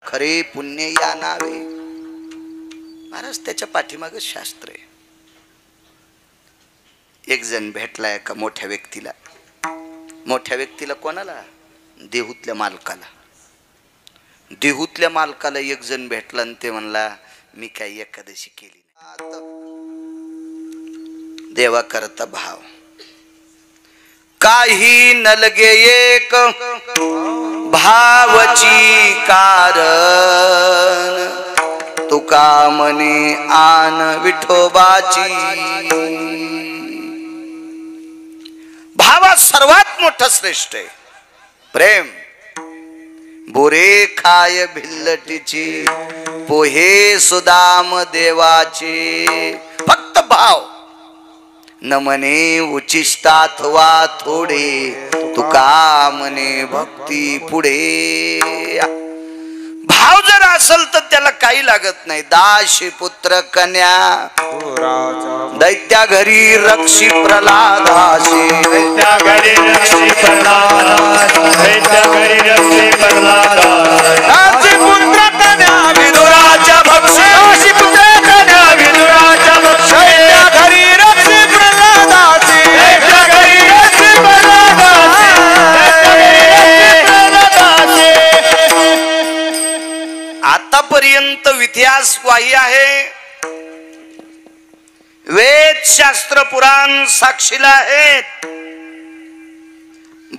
खरे पुण्य या नावे। महाराज त्याच्या पाठीमागे शास्त्र आहे। एक जण भेटलाय का मोठ्या व्यक्तीला, मोठ्या व्यक्तीला कोणाला? देहूतल्या मालकाला। देहूतल्या मालकाला एक जण भेटला आणि ते म्हणला मी काही एकादशी केली नाही। देवा करता भाव काही नलगे एक भावची कारण, तुका मने आन विठोबाची। भावा सर्वात मोठा श्रेष्ठ आहे प्रेम। बोरे खाय भिल्लटीची पोहे सुदाम देवाचे। फक्त भाव न मने उचिष्टाथवा थोडे, तुका मने भक्ती पुढे। भाव जर असेल तर त्याला काही लागत नाही। दाशी पुत्र कन्या दैत्या घरी रक्षी प्रल्हादासी, दैत्या घरी रक्षी प्रल्हादासी, दैत्या घरी रक्षी प्रल्हादासी। दाशी पुत्र कन्या विदुराच्या भक्षी, दाशी पुत्र कन्या विदुराच्या भक्षी, दैत्या घरी रक्षी प्रल्हादासी, दैत्या घरी रक्षी प्रल्हादासी, दैत्या घरी रक्षी प्रल्हादासी। आतापर्यंत इतिहास वाही आहे, वेद शास्त्र पुराण साक्षीला आहेत।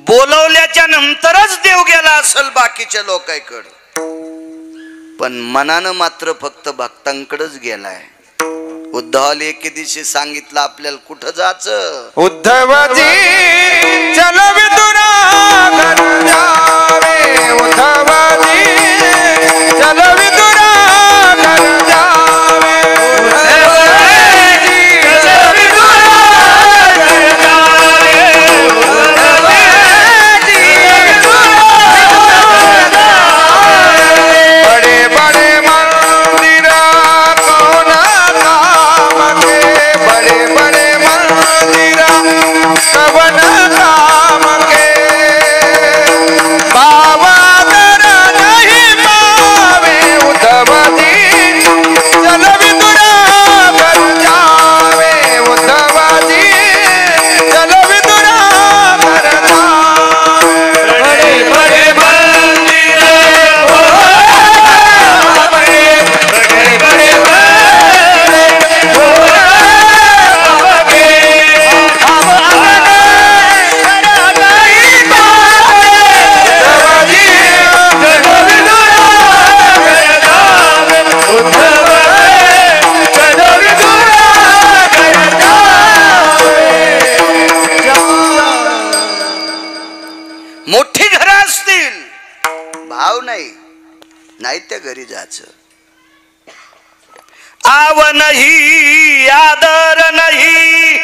बोलवल्याच्या नंतरच देव गेला असेल बाकीच्या लोकांकडे, पण मनानं मात्र फक्त भक्तांकडेच गेलाय। उद्धवाला एके दिवशी सांगितलं आपल्याला कुठं जायचं। उद्धवजी चल विदुरा घर जावे, उद्धवजी चल विदुरा घर जावे, नाही त्या घरी जायचं। आव नहीं आदर नहीं,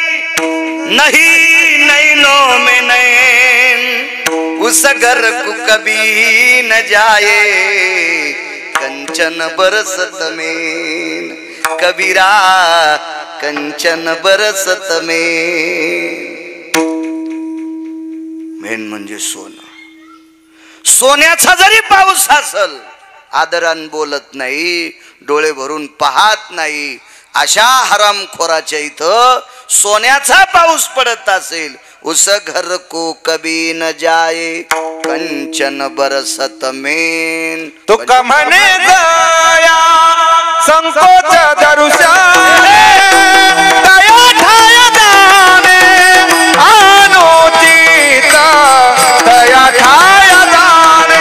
नहीं नैनों में नैन, उस घर को कभी न जाए कंचन बरसत में। कबीरा कंचन बरसत में। मेन म्हणजे सोनं। सोन्याचा जरी पाऊस असल, आदरान बोलत नाही, डोळे भरून पाहत नाही, अशा हरामखोराच्या इथं सोन्याचा पाऊस पडत असेल, उस घर को कभी न जाए कंचन बरसत में। तुका म्हणे दया संकोच दरुषा, दया ठाय दाने अनुचित, दया ठाय दाने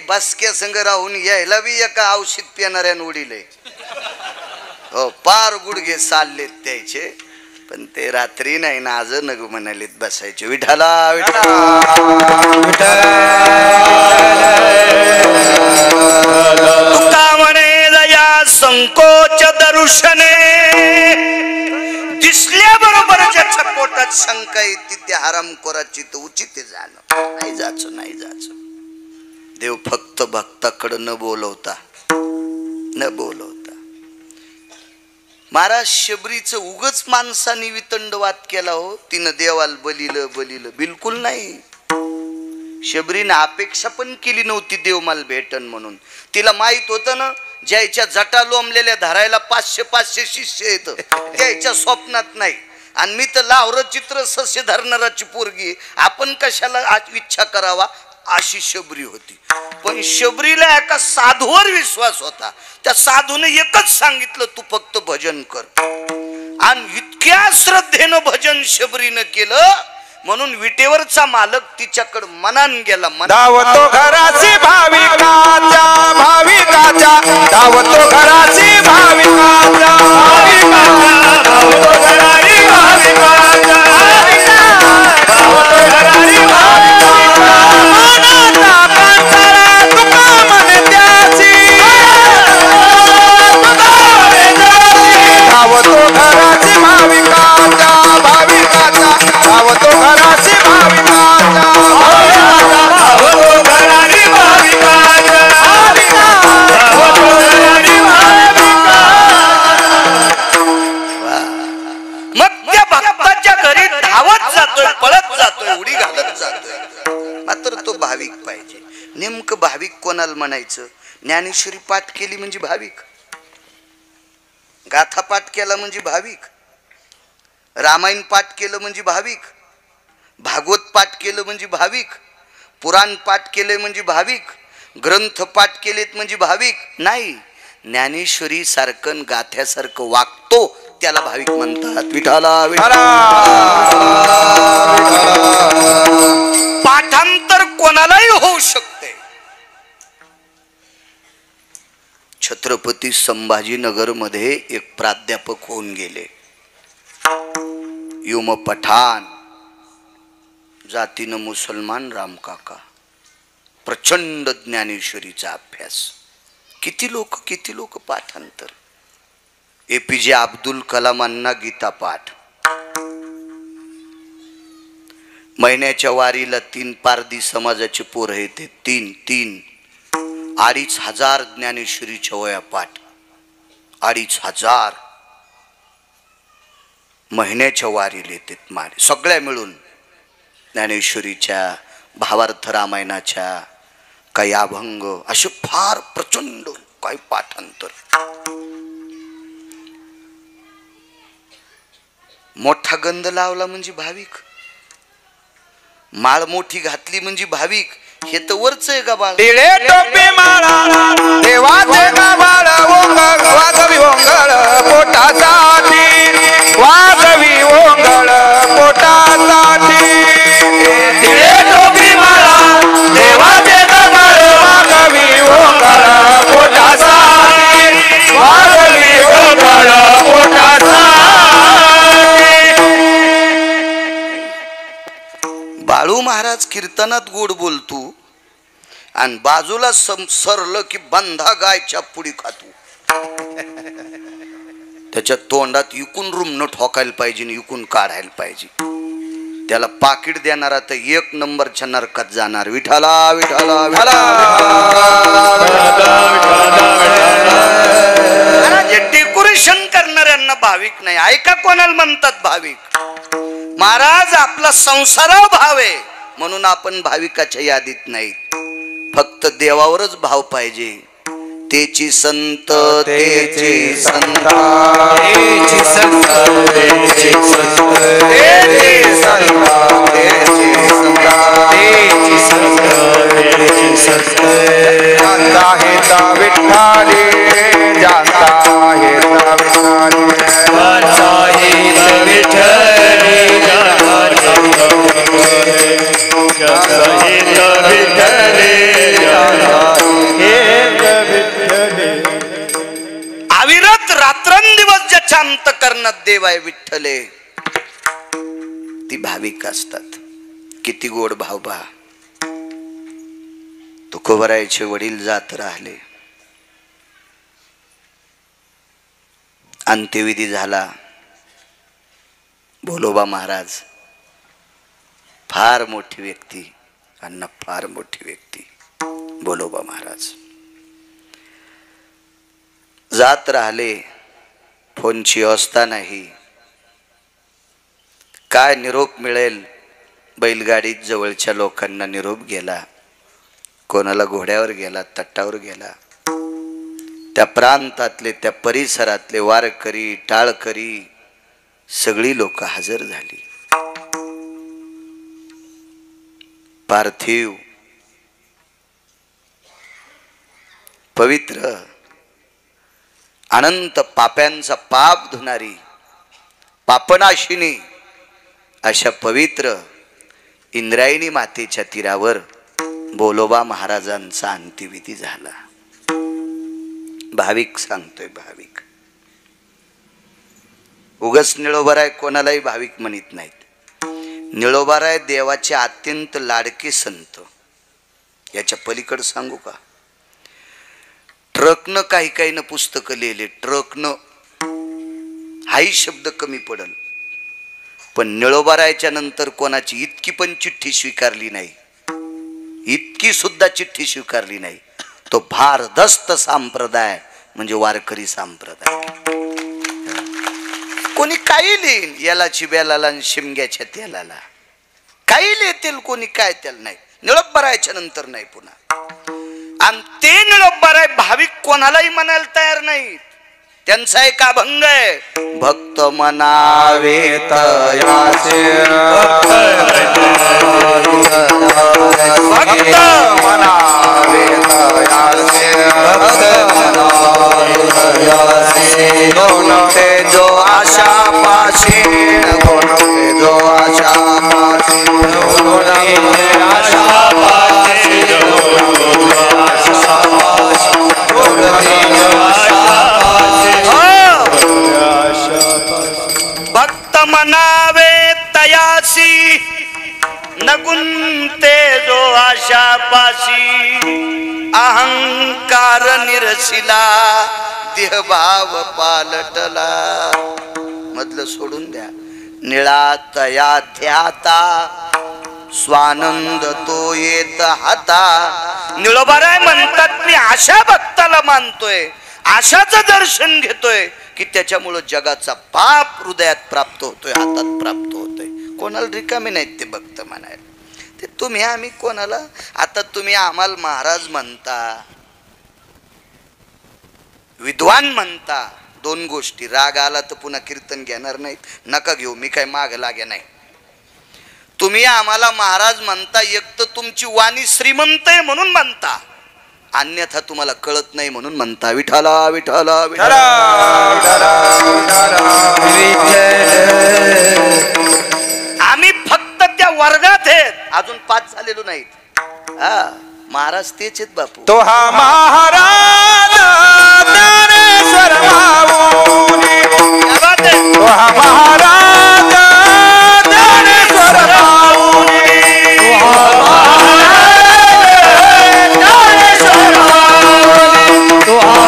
बसक्या संग राहून यायला बी एका औषध पिणाऱ्यानं उडीले। हो पार गुडघे चाललेत त्याचे, पण ते रात्री नाही ना आज नग म्हणालेत बसायचे। विठाला तुका म्हणे दया संकोच दर्शने, दिसल्याबरोबर ज्याच्या पोटात शंका येते त्या हरामखोराची तर उचित आहे जाणं. नाही जायचं, नाही जायचं. देव फक्त भक्ताकडं न बोलवता महाराज शबरीचं उगच माणसाने वितंडवाद केला हो. तिनं देवाला बलिलं बिलकुल नाही. शबरीने अपेक्षा पण केली नव्हती देव मला भेटन म्हणून. तिला माहित होतं ना ज्याच्या जटा लोंबलेल्या धरायला 500 शिष्य येत त्याच्या स्वप्नात नाही. आणि मी तर लावरं चित्र सस्य धरणाराची पोरगी, आपण कशाला इच्छा करावा अशी शबरी होती. पण शबरीला एका साधूवर विश्वास होता. त्या साधूने एकच सांगितलं, तू फक्त भजन कर. आणि इतक्या श्रद्धेनं भजन शबरीनं केलं म्हणून विटेवरचा मालक तिच्याकडे मनान गेला. धावतो घराची भाविकाच्या धावतो घराची भाविकाच्या नेमकं भाविक कोणाला म्हणायचं? ज्ञानेश्वरी पाठ केली म्हणजे भाविक, गाथा पाठ केला म्हणजे भाविक, रामायण पाठ केलं म्हणजे भाविक, भागवत पाठ केलं म्हणजे भाविक, पुराण पाठ केले म्हणजे भाविक, ग्रंथ पाठ केलेत म्हणजे भाविक नाही. ज्ञानेश्वरी सारखं गाथ्यासारखं वागतो त्याला भाविक म्हणतात. विठाला पाठांतर कोणालाही होऊ शकते. छत्रपती संभाजीनगर मध्ये एक प्राध्यापक होऊन गेले, युम पठाण, जातीनं मुसलमान, रामकाका. प्रचंड ज्ञानेश्वरीचा अभ्यास. किती लोक पाठांतर. APJ अब्दुल कलामांना गीता पाठ. महिन्याच्या वारीला 3 पारधी समाजाचे पोरं येते. 2,500 ज्ञानेश्वरीच्या वया पाठ. 2,500 महिन्याच्या वारीला येतात मारे सगळ्या मिळून. ज्ञानेश्वरीच्या, भावार्थ रामायणाच्या, काही अभंग, असे फार प्रचंड काही पाठांतर. मोठा गंध लावला म्हणजे भाविक, माळ मोठी घातली म्हणजे भाविक. हे तर वरच आहे का बाळ? टिळे टोपी माळा देवाचे गाभाळ वाजवी ओंगळ पोटासाठी, वाजवी ओंगळ पोटासाठी. टिळे टोपी माळा देवाचे गाभाळ वाजवी ओंगळ पोटासाठी, वाजवी ओंगळ पोटासाठी. बाळू महाराज कीर्तनात गोड बोलतो आणि बाजूला सरलं की बंधा गायच्या पुडी खातो. त्याच्या तोंडात इकून रुमन ठोकायला पाहिजे, इकून काढायला पाहिजे. त्याला पाकिट देणारा तर 1 नंबरच्या नरकात जाणार. विठाला विठाला विठाला. डेकोरेशन करणाऱ्यांना भाविक नाही. ऐका कोणाला म्हणतात भाविक? महाराज आपला संसारावर भाव आहे म्हणून आपण भाविकाच्या यादीत नाही. फक्त देवावरच भाव पाहिजे. तेची संत तेची संत तेची संत तेची संत तेची संत तेची संत तेची संत. जाता है ता विठाले, जाता है ता विठाले, जाता है ता विठाले, अविरत रात्रंदिवस ज्याच्या अंतकरणात देव आहे विठ्ठले, ती भाविक असतात. किती गोड भाव पहा. तुकोबरायचे वडील जात राहिले. अंत्यविधी झाला. भोलोबा महाराज फार मोठी व्यक्ती, अण्णा फार मोठी व्यक्ती बोलोबा महाराज. जात राहिले, फोनची व्यवस्था नाही, काय निरोप मिळेल. बैलगाडीत जवळच्या लोकांना निरोप गेला, कोणाला घोड्यावर गेला, तट्टावर गेला. त्या प्रांतातले, त्या परिसरातले वारकरी, टाळकरी सगळी लोक हजर झाली. पार्थिव पवित्र अनंत पाप्यांचा पाप धुणारी पापनाशिनी अशा पवित्र इंद्रायणी मातेच्या तीरावर बोलोबा महाराजांचा अंत्यविधी झाला. भाविक सांगतोय, भाविक उगस निळोबाराय कोणालाही भाविक म्हणत नाहीत. निळोबाराय देवाचे अत्यंत लाडके संत. याच्या पलीकडे सांगू का, ट्रकनं काही काही न पुस्तकं लिहिले, ट्रकनं हाही शब्द कमी पडल, पण निळोबारायच्या नंतर कोणाची इतकी पण चिठ्ठी स्वीकारली नाही, इतकी सुद्धा चिठ्ठी स्वीकारली नाही. तो भारदस्त संप्रदाय म्हणजे वारकरी संप्रदाय. कोणी काही लिहिन, यालाची बेलाला आणि शिमग्याच्या तेलाला काही लिहितील कोणी, काय त्याला नाही. निळोबारायच्या नंतर नाही पुन्हा. आणि ते निळोबाराय भाविक कोणालाही म्हणायला तयार नाहीत. त्यांचा एक अभंग आहे, भक्त मनावे तयाचे, भक्त मनावे तयाचे, गोणवते जो आशा पाशी, गोणवते जो आशा पाशी, गोणवते आशा पाशी, भक्त मनावे तयासी, नगुंते जो आशा पाशी, अहंकार निरसिला, देहभाव पालटला. मधलं सोडून द्या. निळा तया ध्याता, स्वानंद तो येत हाता. निळोबाराय म्हणतात, मी अशा भक्ताला मानतोय, आशाचं दर्शन घेतोय की त्याच्यामुळं जगाचा पाप हृदयात प्राप्त होतोय, हातात प्राप्त होतोय. कोणाला रिकामे नाहीत ते भक्त म्हणायला. ते तुम्ही आम्ही कोणाला, आता तुम्ही आम्हाला महाराज म्हणता, विद्वान म्हणता, दोन गोष्टी. राग आला तर पुन्हा कीर्तन घेणार नाहीत, नका घेऊ, मी काय माग लागे नाही. तुम्ही आम्हाला महाराज म्हणता, एक तर तुमची वाणी श्रीमंत आहे म्हणून म्हणता, अन्यथा तुम्हाला कळत नाही म्हणून म्हणता. विठाला विठाला विठाला. आम्ही फक्त त्या वर्गात आहेत, अजून पास झालेलो नाहीत. हा, महाराज तेच आहेत बापू. तो हा महाराज ज्ञानेश्वर माऊली, तो हा महाराज ज्ञानेश्वर माऊली, तो हा महाराज ज्ञानेश्वर माऊली, तो हा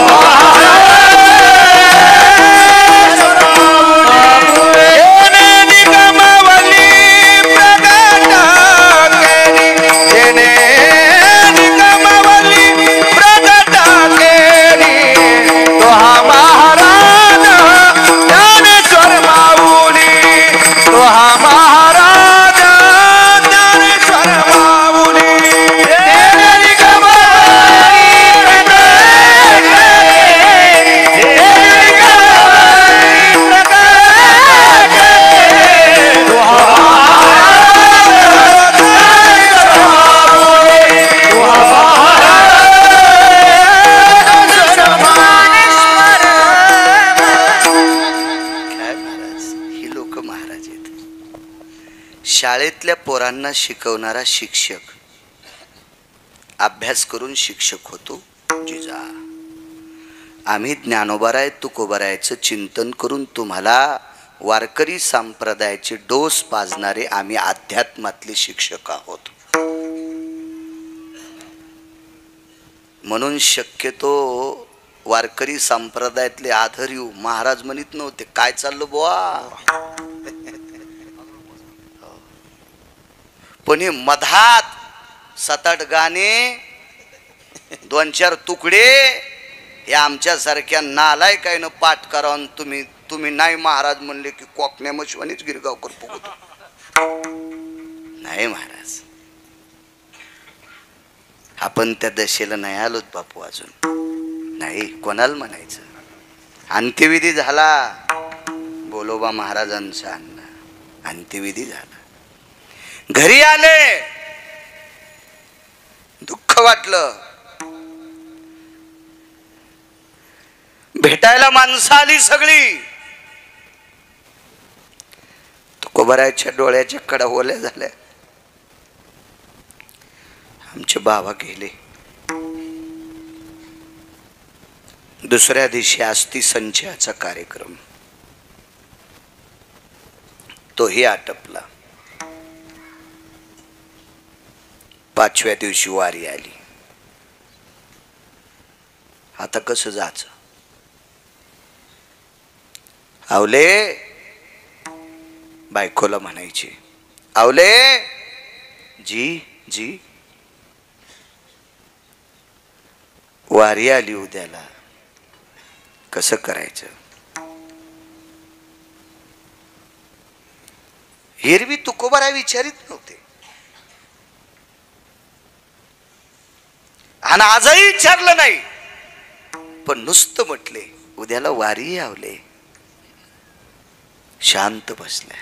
शाळेतल्या पोरांना शिकवणारा शिक्षक. अभ्यास करून शिक्षक होतो जिजा. आम्ही ज्ञानोबाराय तुकोबारायचं चिंतन करून तुम्हाला वारकरी संप्रदायाचे डोस पाजणारे आम्ही अध्यात्मातले शिक्षक आहोत. म्हणून शक्यतो वारकरी संप्रदायातले आधर येऊ. महाराज म्हणत नव्हते काय चाललो बुवा, पण हे मधात 7-8 गाणे 2-4 तुकडे हे आमच्या सारख्या नालायकानं पाठ करावून तुम्ही नाही महाराज म्हणले की कोकण्या मशवानीच गिरगावकर फुगतो. नाही महाराज, आपण त्या दशेला नाही आलोत बापू अजून. नाही, कोणाला म्हणायचं. अंत्यविधी झाला, बोलोबा महाराजांचा अण्णा अंत्यविधी झाला. घरी आले, दुःख वाटलं. भेटायला माणसं आली सगळी. तुकोबारायच्या डोळ्याच्या कडा ओल्या झाल्या. आमचे बाबा गेले. दुसऱ्या दिवशी अस्थि संचयाचा कार्यक्रम तोही आटपला. 5व्या दिवशी वारी आली. आता कसं जायचं. आवले बायकोला म्हणायची, आवले जी जी वारी आली उद्याला, कसं करायचं. एरवी तुकोबाराय विचारित नव्हते आणि आजही विचारलं नाही, पण नुसतं म्हटले उद्याला वारी आवले. शांत बसल्या.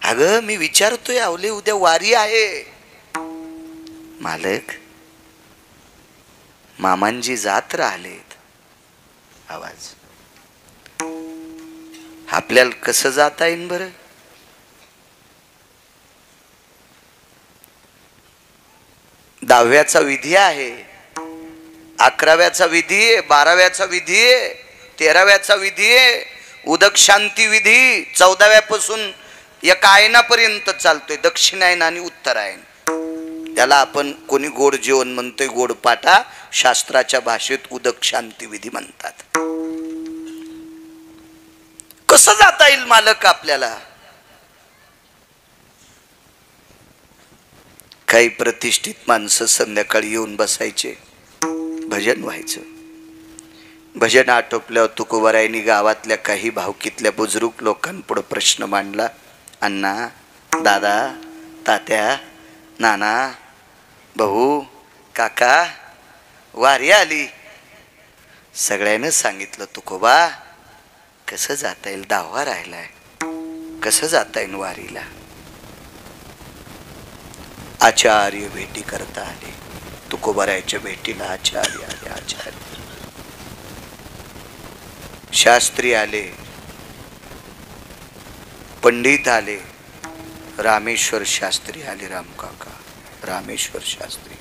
अगं मी विचारतोय आवले उद्या वारी आहे. मालक मामांजी जात राहिलेत. आवाज, आपल्याला कसं जाता येईन बरं. 10व्याचा विधी आहे, 11व्याचा विधी आहे, 12व्याचा विधी आहे, 13व्याचा विधी आहे. उदक शांती विधी 14व्यापासून एका आयनापर्यंत चालतोय, दक्षिणायन आणि उत्तरायण. त्याला आपण कोणी गोड जेवण म्हणतोय, गोड पाटा. शास्त्राच्या भाषेत उदक शांती विधी म्हणतात. कसं जाता येईल मालक आपल्याला. काही प्रतिष्ठित माणसं संध्याकाळी येऊन बसायचे, भजन व्हायचं. भजन आटोपल्यावर तुकोबारायांनी गावातल्या काही भावकीतल्या बुजुर्ग लोकांपुढे प्रश्न मांडला. अण्णा, दादा, तात्या, नाना, भाऊ, काका, वारी आली. सगळ्यांना सांगितलं, तुकोबा कसं जाता येईल, 10वा राहिलाय, कसं जाता येईल वारीला. आचार्य भेटी करता आले. तुकोबारायच्या भेटीला आचार्य आले. आचार्य शास्त्री आले, पंडित आले. रामेश्वर शास्त्री आले. रामकाका रामेश्वर शास्त्री.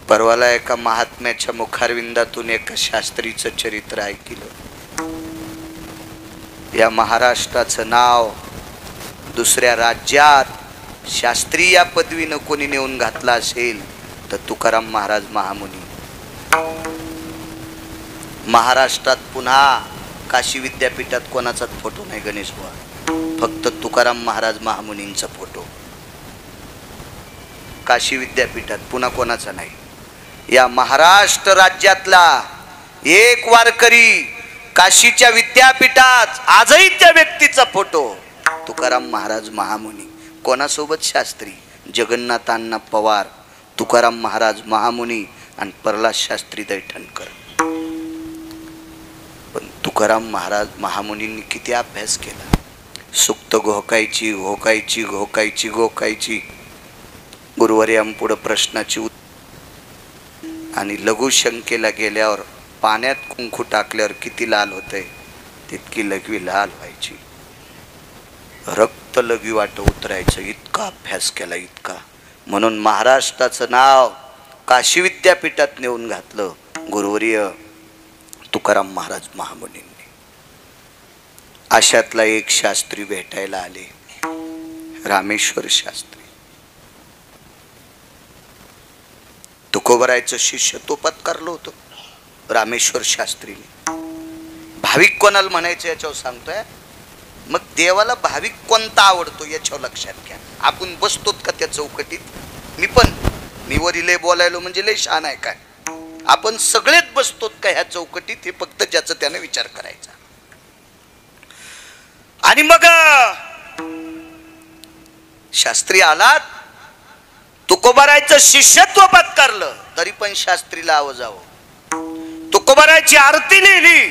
परवाला एका महात्म्याच्या मुखारविंदातून एका शास्त्रीचं चरित्र ऐकलं. या महाराष्ट्राचं नाव दुसऱ्या राज्यात शास्त्री या पदवीनं कोणी नेऊन घातला असेल तर तुकाराम महाराज महामुनी. महाराष्ट्रात पुन्हा काशी विद्यापीठात कोणाचाच फोटो नाही गणेश बुवा, फक्त तुकाराम महाराज महामुनींचा फोटो. काशी विद्यापीठात पुन्हा कोणाचा नाही. या महाराष्ट्र राज्यातला एक वारकरी काशीच्या विद्यापीठात आजही त्या व्यक्तीचा फोटो तुकाराम महाराज महामुनी. कोणासोबत शास्त्री, जगन्नाथ अण्णा पवार, तुकाराम महाराज महामुनी आणि प्रल्हाद शास्त्री दैठणकर. पण तुकाराम महाराज महामुनींनी किती अभ्यास केला. सुक्त घोकायची घोकायची घोकायची घोकायची. गुरुवर्यांपुढं प्रश्नाची आणि लघुशंकेला गेल्यावर पाण्यात कुंकू टाकल्यावर किती लाल होतंय तितकी लघवी लाल व्हायची. रक्त लघवी वाट उतरायचं. इतका अभ्यास केला, इतका. म्हणून महाराष्ट्राचं नाव काशी विद्यापीठात नेऊन घातलं गुरुवर्य तुकाराम महाराज महामुनींनी. अशातला एक शास्त्री भेटायला आले, रामेश्वर शास्त्री. तुकोबारायचं शिष्य तो पत्कारलं होतं रामेश्वर शास्त्रीने. भाविक कोणाला म्हणायचं याच्यावर सांगतोय. मग देवाला भाविक कोणता आवडतो याच्यावर लक्षात घ्या. आपण बसतोत का त्या चौकटीत? मी वरील बोलायलो म्हणजे लय शान आहे काय? आपण सगळेच बसतोत का ह्या चौकटीत? हे फक्त ज्याचं त्याने विचार करायचा. आणि मग शास्त्री आलात, तुकोबारायचं शिष्यत्व पत्करलं तरी पण शास्त्रीला आवाजावं. तुकोबारायची आरती लिहिली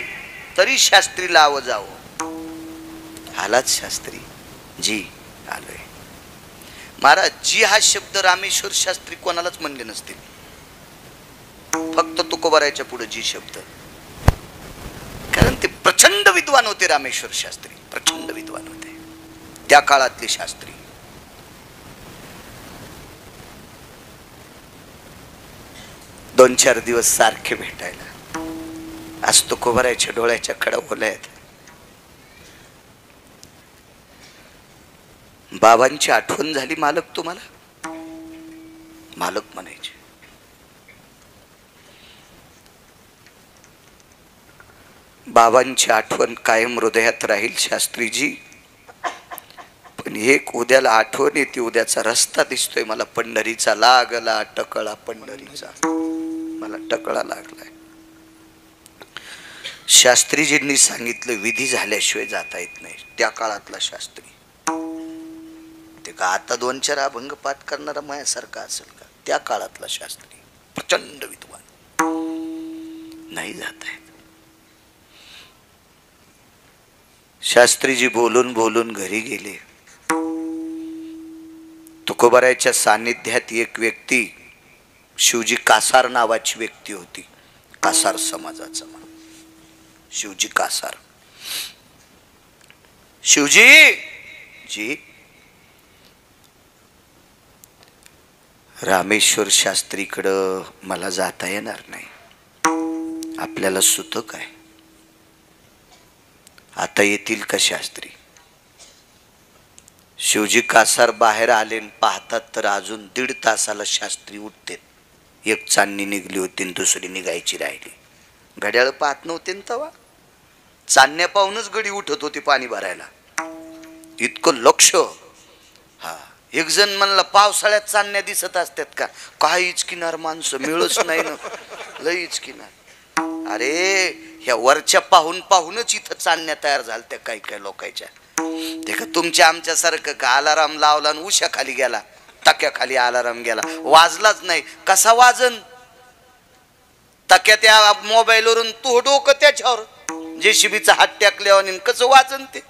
तरी शास्त्रीला आवाजावं. आलाच शास्त्री, जी आलोय. महाराज, जी हा शब्द रामेश्वर शास्त्री कोणालाच म्हणले नसतील, फक्त तुकोबारायच्या पुढे जी शब्द. कारण ते प्रचंड विद्वान होते रामेश्वर शास्त्री, प्रचंड विद्वान होते त्या काळातले शास्त्री. दोन चार दिवस सारखे भेटायला. आज तुकोबारायच्या डोळ्याच्या कडा ओल्या आहेत. बाबांची आठवण झाली मालक तुम्हाला? मालक म्हणायचे. बाबांची आठवण कायम हृदयात राहील शास्त्रीजी. पण एक उद्याला आठवण येते, उद्याचा रस्ता दिसतोय मला. पंढरीचा लागला टकळा, पंढरीचा मला टकळा लागलाय. शास्त्रीजींनी सांगितलं विधी झाल्याशिवाय जाता येत नाही. त्या काळातला शास्त्री ते का आता दोन चार अभंग पाठ करणारा माझ्यासारखा असेल का? त्या काळातला शास्त्री प्रचंड विद्वान. नाही जाता येत. शास्त्रीजी बोलून बोलून घरी गेले. तुकोबारायच्या सानिध्यात एक व्यक्ती, शिवजी कासार नावाची व्यक्ती होती. कासार समाजाचा शिवजी कासार. शिवजी जी, रामेश्वर शास्त्रीकडं मला जाता येणार नाही. आपल्याला सुतक आहे. आता येतील का शास्त्री? शिवजी कासार बाहेर आले, पाहतात तर अजून 1.5 तासाला शास्त्री उठते. एक चांदणी निघली होती, दुसरी निघायची राहिली. घड्याळ पाहत नव्हते तेव्हा. चांदण्या पाहूनच गडी उठत होती पाणी भरायला. इतकं लक्ष. हा, एक जण म्हणला पावसाळ्यात चांदण्या दिसत असतात का? काय इचकिनार माणसं, मिळच नाही ना, लय इचकिनार. अरे ह्या वरच्या पाहून पाहूनच इथं चांदण्या तयार झाल्या काही काही लोकांच्या. ते का तुमच्या आमच्या सारखं का अलाराम लावला आणि उशा खाली गेला, टक्याखाली अलाराम गेला, वाजलाच नाही. कसा वाजन? टक्या त्या मोबाईलवरून तू डोकं त्याच्यावर जेसीबीचा हात टाकल्यावर कसं वाजन ते?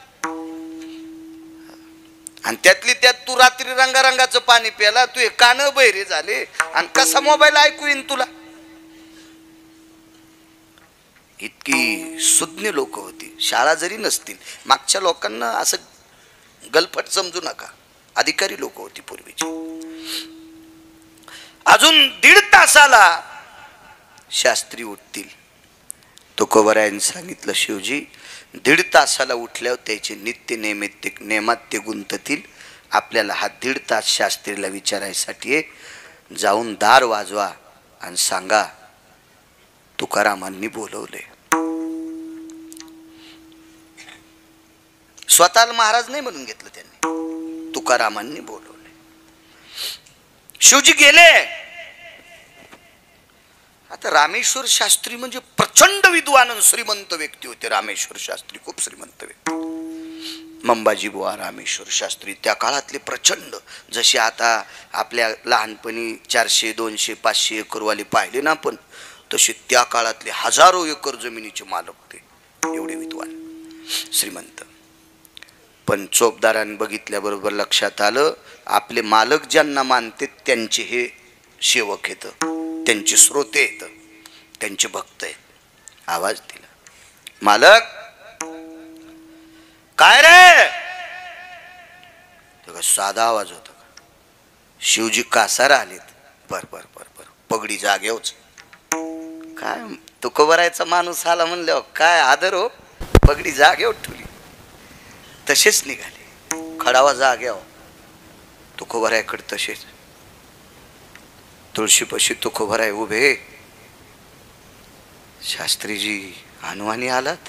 आणि त्यातली त्यात तू रात्री रंगारंगाचं पाणी प्याला, तू कान बहिरे झाले आणि कसा मोबाईल ऐकू येईन तुला? इतकी सुज्ञ लोक होती. शाळा जरी नसतील, मागच्या लोकांना असं गलफट समजू नका. अधिकारी लोक होती पूर्वीची. अजून 1.5 तासाला शास्त्री उठतील. तुकोबारायांनी सांगितलं शिवजी 1.5 तासाला उठल्यावर त्याचे नित्य नेमात ते गुंततील. आपल्याला हा 1.5 तास शास्त्रीला विचारायसाठी जाऊन दार वाजवा आणि सांगा तुकारामांनी बोलवले. स्वतःला महाराज नाही म्हणून घेतलं त्यांनी, तुकारामांनी बोलवले. शिवजी गेले. आता रामेश्वर शास्त्री म्हणजे प्रचंड विद्वान श्रीमंत व्यक्ती होते. रामेश्वर शास्त्री खूप श्रीमंत व्यक्ती. मंबाजी बुवा रामेश्वर शास्त्री त्या काळातले प्रचंड. जसे आता आपल्या लहानपणी 400, 200, 500 एकरवाले पाहिले ना आपण, तसे त्या काळातले हजारो एकर जमिनीचे मालक होते. एवढे विद्वान श्रीमंत. पण चोपदारांनी बघितल्याबरोबर लक्षात आलं, आपले मालक ज्यांना मानते त्यांचे हे सेवक येत, त्यांचे श्रोते येत, त्यांचे भक्त आहेत. आवाज दिला, मालक काय रे? साधा आवाज होता. शिवजी कासार आलेत. बर बर बर बर, पगडी जागेवच. काय तुकोबारायचा माणूस आला म्हणल्यावर काय आदर हो. पगडी जागेवर ठेवली, तसेच निघाले. खडावा जाग्यावर तुकोबारायकडे तसेच. तुळशीपाशी तुकोबाराय उभे. शास्त्रीजी अनवाणी आलात?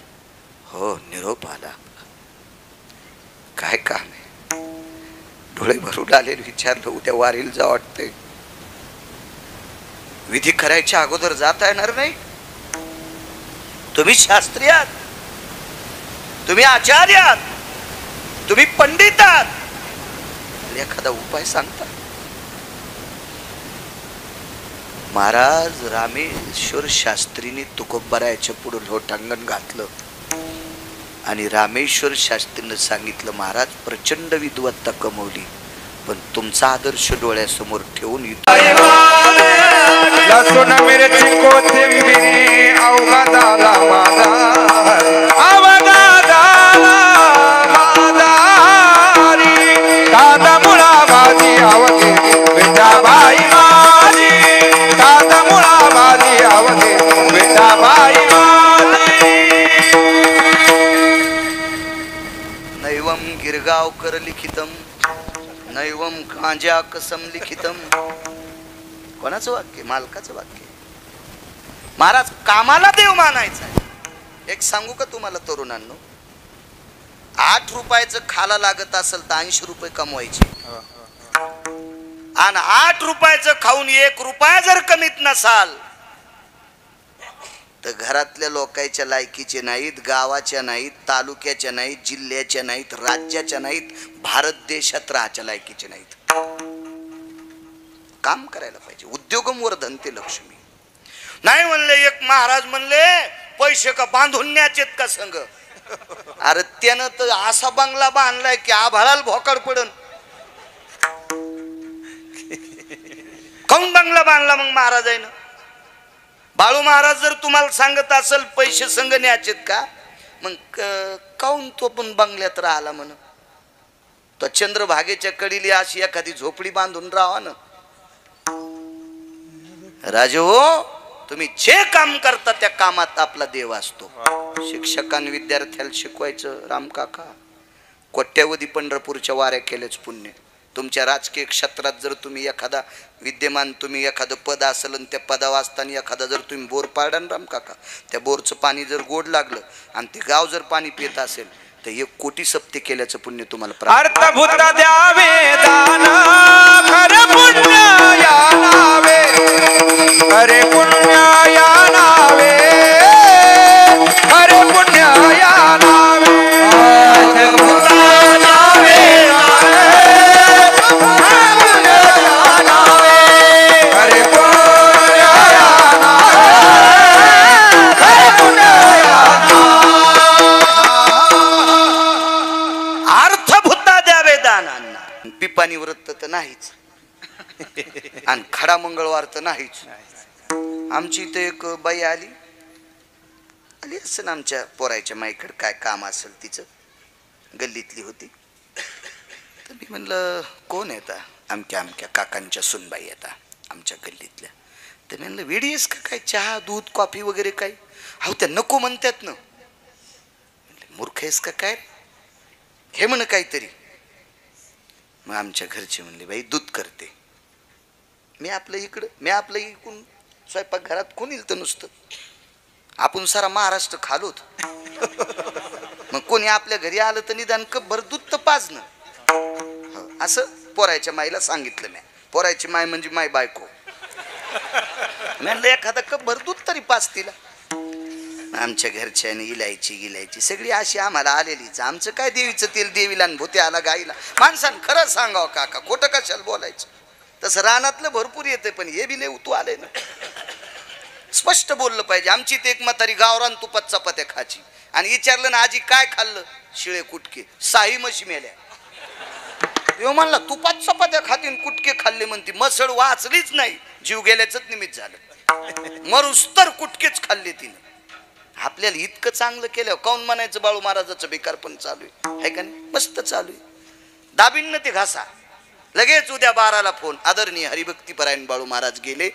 हो, निरोप आला. काय काम आहे? डोळे भरून आले, विचारलं उद्या वारीला जा वाटतंय. विधी करायच्या अगोदर जाता येणार नाही? तुम्ही शास्त्री आहात, तुम्ही आचार्य आहात, तुम्ही पंडित आहात, एखादा उपाय सांगता? महाराज रामेश्वर शास्त्रीने तुकोबारायाच्या पुढे लोटांगण घातलं आणि रामेश्वर शास्त्रीनं सांगितलं, महाराज प्रचंड विद्वत्ता कमवली, पण तुमचा आदर्श डोळ्यासमोर ठेवून लसूण मिरची कोथिंबिरी अवघा झाला माझा, अवघा झाला माझा रे. दादा मुळा माझी आवडे विठाबाई माझी, दादा मुळा माझी आवडे विठाबाई माझी. नैवम गिरगावकर लिखितम नैवम कांजा कसम लिखितम. कोणाचं वाक्य? मालकाचं वाक्य. महाराज कामाला देव मानायचा आहे. एक सांगू का तुम्हाला तरुणांनो, 8 रुपयाचं खाला लागत असेल तर 80 रुपये कमवायचे, आणि 8 रुपयाचं खाऊन 1 रुपया जर कमीत नसाल तर घरातल्या लोकांच्या लायकीचे नाहीत, गावाच्या नाहीत, तालुक्याच्या नाहीत, जिल्ह्याच्या नाहीत, राज्याच्या नाहीत, भारत देशात राहायच्या लायकीचे नाहीत. काम करायला पाहिजे. उद्योगम वर्धनते लक्ष्मी. नाही म्हणले एक महाराज म्हणले, पैसे का बांधून न्याचेत का संग? अरे त्यानं तर असा बंगला बांधलाय की आभाळाला भोकाड पडन. काऊन बंगला बांधला मग महाराजांनी? बाळू महाराज जर तुम्हाला सांगत असेल पैसे संग न्याचेत का, मग काऊन तो पण बंगल्यात राहिला म्हण? तो चंद्रभागेच्या कडीली अशी एखादी झोपडी बांधून राहा ना. राजे हो, तुम्ही जे काम करता त्या कामात आपला देव असतो. शिक्षकांनी विद्यार्थ्याला शिकवायचं, रामकाका कोट्यावधी पंढरपूरच्या वाऱ्या केल्याच पुण्य. तुमच्या राजकीय क्षेत्रात जर तुम्ही एखादा विद्यमान तुम्ही एखादं पद असेल आणि त्या पदावर असताना एखादा जर तुम्ही बोर पाडा ना रामकाका, त्या बोरचं पाणी जर गोड लागलं आणि ते गाव जर पाणी पित असेल तर 1 कोटी सप्ते केल्याचं पुण्य तुम्हाला प्राप्त. अर्थभूत द्यावे दान खरे पुण्य या नावे, खरे पुण्य या नावे, खरे पुण्य या नावे. अर्थभूत द्यावे खरे पुण्य या नावे, खरे पुण्य या अर्थभूता द्यावे दानांना. पिपाणी व्रत तर नाहीच आणि खडा मंगळवार तर नाहीच. आमची इथे एक बाई आली असं आमच्या पोरायच्या माईकडे काय काम असेल तिचं, गल्लीतली होती. तर मी म्हणलं कोण येता? आमक्या काकांच्या सुनबाई येता आमच्या गल्लीतल्या. तर मी म्हणलं वेडी आहेस का काय, चहा दूध कॉफी वगैरे काय? अहो त्या नको म्हणतात ना. म्हणलं मूर्ख आहेस का काय, हे म्हण काहीतरी. मग आमच्या घरचे म्हणले बाई दूध करते. मी आपलं इकडून स्वयंपाक घरात कोण येईल तर नुसतं आपण सारा महाराष्ट्र खालोत. मग कोणी आपल्या घरी आलं तर निदान कप भर दूध तर पाज ना. असं पोरायच्या माईला सांगितलं मी. पोरायची माय म्हणजे माय बायको. म्हणलं एखादा कप भर दूध तरी पाच तिला. आमच्या घरच्याने इलायची सगळी अशी आम्हाला आलेलीच. आमचं काय देवीचं तेल देवीला आणि भूत्याला गाईला. माणसानं खरं सांगावं काका, खोटं कशाला बोलायचं. तसं रानातलं भरपूर येते पण हे बी लय उतू आले ना. स्पष्ट बोललं पाहिजे. आमची ते एक म्हातारी गावरान तुपात चपात्या खाची आणि विचारलं ना आजी काय खाल्लं, शिळे कुटके. 6 म्हशी मेल्या. यो म्हणला तुपात चपात्या खातीन कुटके खाल्ले म्हणती. मसळ वाचलीच नाही, जीव गेल्याच निमित्त झालं. मरुस तर कुटकेच खाल्ले तिने. आपल्याला इतकं चांगलं केलं काऊन म्हणायचं बाळू महाराजाचं बेकार पण चालू आहे का नाही? मस्त चालू आहे. दाबीन न ते घासा. लगेच उद्या 12ला फोन. आदरणीय हरिभक्तीपरायण बाळू महाराज गेले.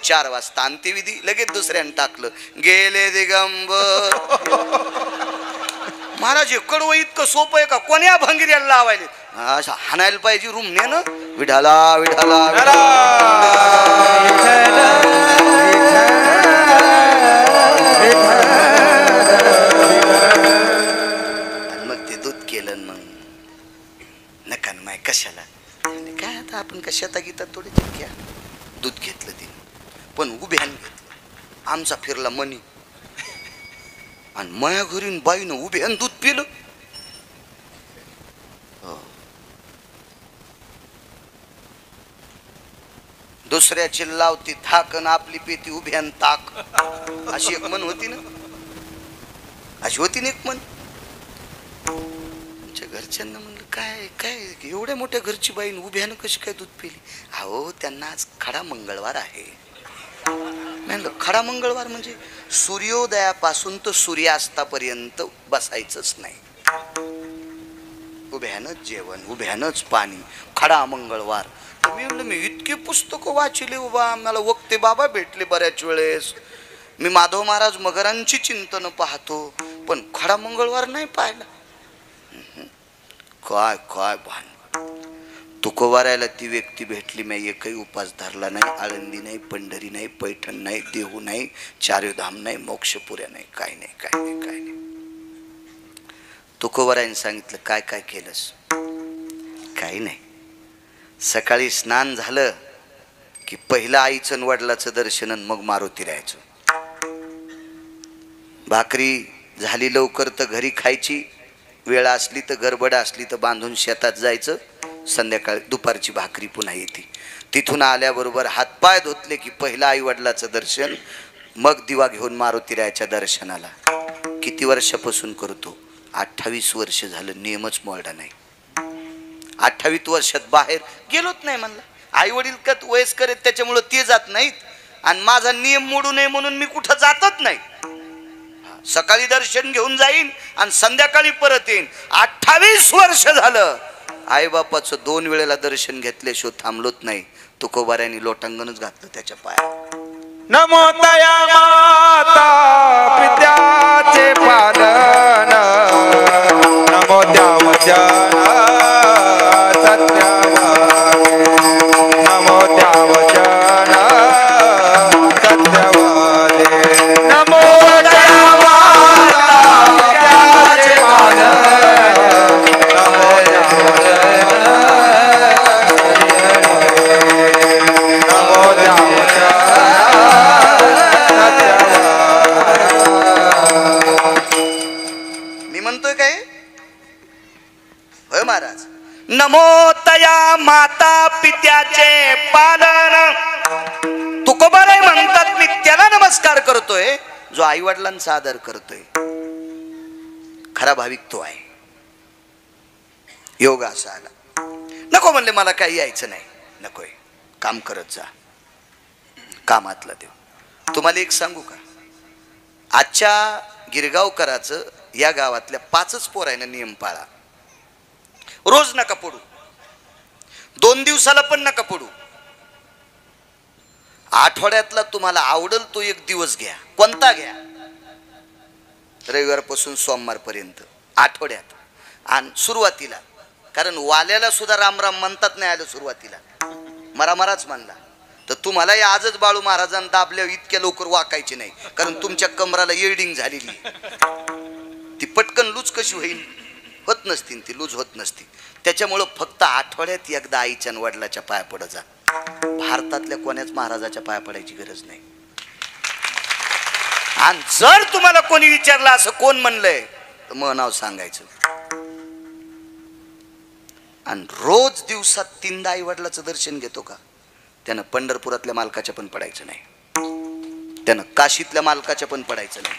4 वाजता अंत्यविधी. लगेच दुसऱ्यानं टाकलं गेले दिगंबर. महाराज हे कडवं इतकं सोपं आहे का? कोण्या भंगिऱ्याला लावायले? असं हाणायला पाहिजे रूम ने ना. विठाला विठाला मग ते दूध केलं. मग नका माय कशा पण उभ्यान घेतलं. आमचा फिरला मनी आणि माया घरीन बाईनं उभ्यान दूध पिलं. दुसऱ्याची लावती थाक आणि आपली पेती उभ्यान ताक, अशी एक म्हण होती ना, अशी होती ना एक म्हण. आमच्या घरच्यांना म्हणलं काय काय एवढ्या मोठ्या घरची बाईन उभ्यानं कशी काय दूध पिली. अहो त्यांना आज खडा मंगळवार आहे. म्हणलं खडा मंगळवार म्हणजे सूर्योदयापासून तर सूर्यास्तापर्यंत बसायचंच नाही, उभ्यानंच जेवण, उभ्यानंच पाणी, खडा मंगळवार. मी म्हणलं मी इतकी पुस्तकं वाचली बाबा, मला वक्ते बाबा भेटले बऱ्याच वेळेस, मी माधव महाराज मगरांची चिंतन पाहतो, पण खडा मंगळवार नाही पाहिला. काय काय भान. तुकोबारायला ती व्यक्ती भेटली, मी एकही उपास धरला नाही, आळंदी नाही, पंढरी नाही, पैठण नाही, देहू नाही, चार्यधाम नाही, मोक्षपुऱ्या नाही, काय नाही काय नाही काय नाही. तुकोबारायने सांगितलं काय काय केलंस. काही नाही, सकाळी स्नान झालं की पहिलं आईचं वडिलाचं दर्शन आणि मग मारुती राहायचं. भाकरी झाली लवकर तर घरी खायची, वेळ असली तर गडबड असली तर बांधून शेतात जायचं. संध्याकाळी दुपारची भाकरी पुन्हा येते. तिथून आल्याबरोबर हातपाय धुतले की पहिलं आई वडिलाचं दर्शन, मग दिवा घेऊन मारुती रायाच्या दर्शनाला. किती वर्षापासून करतो? 28 वर्ष झालं, नियमच मोडला नाही. 28 वर्षात बाहेर गेलोच नाही म्हणलं. आई वडील का वयस्कर आहेत त्याच्यामुळं ते जात नाहीत, आणि माझा नियम मोडू नये म्हणून मी कुठं जातच नाही. सकाळी दर्शन घेऊन जाईन आणि संध्याकाळी परत येईन. 28 वर्ष झालं आई बापाचं 2 वेळेला दर्शन घेतल्याशिवाय थांबलोच नाही. तुकोबाऱ्यांनी लोटांगणच घातलं त्याच्या पायात. नमो तया माता पित्याचे पालन, नमो त्या वचन सत्यवादी, नमो त्या वचन सत्यवादी. नमो तया माता पित्याचे पालन, नमो त्या वचन, नमो त्या वचन. मी म्हणतोय काय होय महाराज. नमो तया माता पित्याचे पालन. तुकोबाराय म्हणतात मी त्याला नमस्कार करतोय जो आई वडिलांचा आदर करतोय. खरा भाविक तो आहे. योग असा आला. नको म्हणले मला काही यायचं नाही, नकोय, काम करत जा, कामातला देव. तुम्हाला एक सांगू का, आजच्या गिरगावकराचं या गावातल्या 5च पोरांना नियम पाळा. रोज नका पडू, 2 दिवसाला पण नका पडू. आठवड्यातला तुम्हाला आवडेल तो एक दिवस घ्या. कोणता घ्या? रविवारपासून सोमवारपर्यंत आठवड्यात. आणि सुरुवातीला, कारण वाल्याला सुद्धा रामराम म्हणतात नाही आलं सुरुवातीला, मरामराच म्हणला तर तुम्हाला या आजच बाळू महाराजांना दाबल्यावर इतक्या लवकर वाकायचे नाही, कारण तुमच्या कमराला येडिंग झालेली. ती पटकन लूज कशी होईल? होत नसती, ती लूज होत नसती. त्याच्यामुळं फक्त आठवड्यात एकदा आईच्या वडिलाच्या पाया पडत जा. भारतातल्या कोण्याच महाराजाच्या पाया पडायची गरज नाही. आणि जर तुम्हाला कोणी विचारलं असं कोण म्हणलंय तर मग नाव सांगायचं. आणि रोज दिवसात 3दा आई वडिलाचं दर्शन घेतो का? त्यानं पंढरपुरातल्या मालकाच्या पण पडायचं नाही, त्यानं काशीतल्या मालकाच्या पण पडायचं नाही.